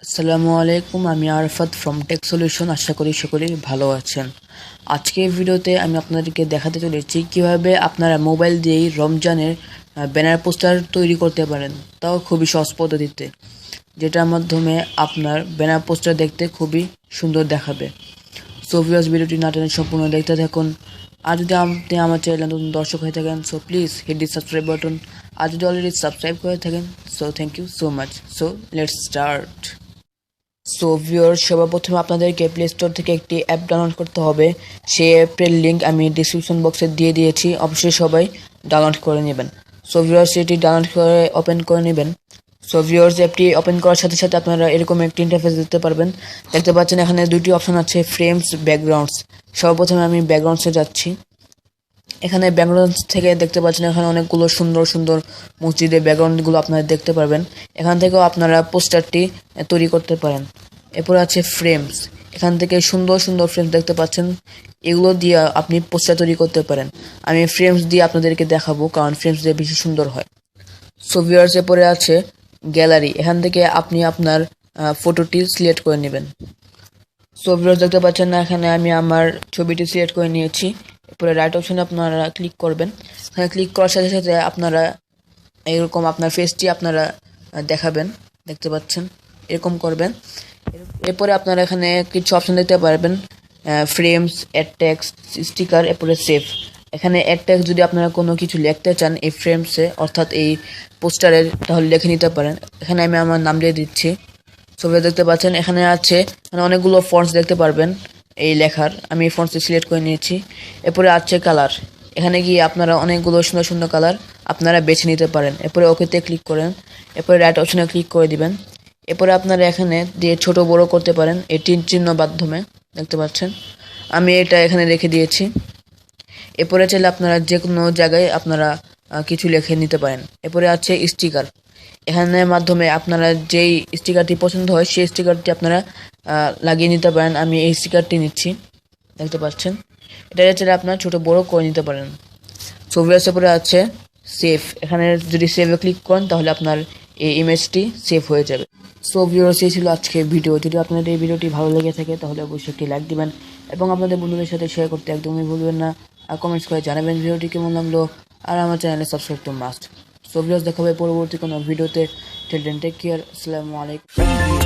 আসসালামু আলাইকুম, আমি আরফাত ফ্রম টেক সলিউশন। আশা করি সকলেই ভালো আছেন। আজকের ভিডিওতে আমি আপনাদেরকে দেখাতে চলেছি কিভাবে আপনারা মোবাইল দিয়েই রমজানের ব্যানার পোস্টার তৈরি করতে পারেন, তাও খুবই সহজ পদ্ধতিতে, যেটার মাধ্যমে আপনার ব্যানার পোস্টার দেখতে খুবই সুন্দর দেখাবে। সো ভিউয়ার্স, ভিডিওটি না টেনে সম্পূর্ণ দেখতে থাকুন। আর যদি আপনি আমার চ্যানেলে নতুন দর্শক হয়ে থাকেন, so please hit the subscribe button. আর যদি অলরেডি সাবস্ক্রাইব করে থাকেন, so thank you so much. So let's start. So viewers, সবার প্রথমে আপনাদেরকে প্লে স্টোর থেকে একটি অ্যাপ ডাউনলোড করতে হবে। সেই অ্যাপের লিঙ্ক আমি ডিসক্রিপশন বক্সে দিয়ে দিয়েছি, অবশ্যই সবাই ডাউনলোড করে নেবেন। সো ভিউয়ার্স, এটি ডাউনলোড করে ওপেন করে নেবেন। সো ভিউয়ার্স, অ্যাপটি ওপেন করার সাথে সাথে আপনারা এরকম একটি ইন্টারফেস দেখতে পারবেন। দেখতে পাচ্ছেন এখানে দুটি অপশন আছে, ফ্রেমস, ব্যাকগ্রাউন্ডস। সর্বপ্রথমে আমি ব্যাকগ্রাউন্ডসে যাচ্ছি। এখানে ব্যাকগ্রাউন্ড থেকে দেখতে পাচ্ছেন এখানে অনেকগুলো সুন্দর সুন্দর মসজিদের ব্যাকগ্রাউন্ডগুলো আপনারা দেখতে পারবেন। এখান থেকেও আপনারা পোস্টারটি তৈরি করতে পারেন। এরপর আছে ফ্রেমস। এখান থেকে সুন্দর সুন্দর ফ্রেমস দেখতে পাচ্ছেন, এগুলো দিয়ে আপনি পোস্টার তৈরি করতে পারেন। আমি ফ্রেমস দিয়ে আপনাদেরকে দেখাবো, কারণ ফ্রেমস দিয়ে বেশি সুন্দর হয়। সো ভিউয়ার্স, এরপরে আছে গ্যালারি। এখান থেকে আপনি আপনার ফটোটি সিলেক্ট করে নেবেন। সো ভিউয়ার্স, দেখতে পাচ্ছেন না, এখানে আমি আমার ছবিটি সিলেক্ট করে নিয়েছি। এরপরে রাইট অপশনে আপনারা ক্লিক করবেন। এখানে ক্লিক করার সাথে সাথে আপনারা এরকম আপনার ফেসটি আপনারা দেখাবেন, দেখতে পাচ্ছেন, এরকম করবেন। এরপরে আপনারা এখানে কিছু অপশন দেখতে পারবেন, ফ্রেমস, অ্যাড টেক্সট, স্টিকার, এরপরে সেভ। এখানে অ্যাড টেক্সট যদি আপনারা কোনো কিছু লিখতে চান এই ফ্রেমসে, অর্থাৎ এই পোস্টারে, তাহলে লিখে নিতে পারেন। এখানে আমি আমার নাম দিয়ে দিচ্ছি। ছবি দেখতে পাচ্ছেন এখানে আছে, এখানে অনেকগুলো ফন্টস দেখতে পারবেন এই লেখার। আমি এই ফন্টসটি সিলেক্ট করে নিয়েছি। এরপরে আছে কালার। এখানে গিয়ে আপনারা অনেকগুলো সুন্দর সুন্দর কালার আপনারা বেছে নিতে পারেন। এরপরে ওকেতে ক্লিক করেন। এরপরে রাইট অপশনে ক্লিক করে দিবেন। এরপরে আপনারা এখানে দিয়ে ছোট বড় করতে পারেন এই তিন চিহ্ন মাধ্যমে, দেখতে পাচ্ছেন। আমি এটা এখানে রেখে দিয়েছি। এরপরে চাইলে আপনারা যে কোনো জায়গায় আপনারা কিছু লিখে নিতে পারেন। এরপরে আছে স্টিকার। এখানের মাধ্যমে আপনারা যেই স্টিকারটি পছন্দ হয় সেই স্টিকারটি আপনারা লাগিয়ে নিতে পারেন। আমি এই স্টিকারটি নিচ্ছি, দেখতে পাচ্ছেন। এটা চাইলে আপনারা ছোট বড় করে নিতে পারেন। ছবির উপরে আছে সেভ। এখানে যদি সেভে ক্লিক করেন তাহলে আপনার এই ইমেজটি সেভ হয়ে যাবে। সো ভিউয়ার্স, এই ছিল আজকের ভিডিও। যদি আপনাদের এই ভিডিওটি ভালো লেগে থাকে তাহলে অবশ্যই একটি লাইক দিবেন এবং আপনাদের বন্ধুদের সাথে শেয়ার করতে একদমই ভুলবেন না। আর কমেন্টস করে জানাবেন ভিডিওটি কেমন লাগলো। আর আমার চ্যানেলে সাবস্ক্রাইব তো মাস্ট। সো ভিউয়ার্স, দেখা হবে পরবর্তী কোনো ভিডিওতে। Till then take care. আসসালামু আলাইকুম।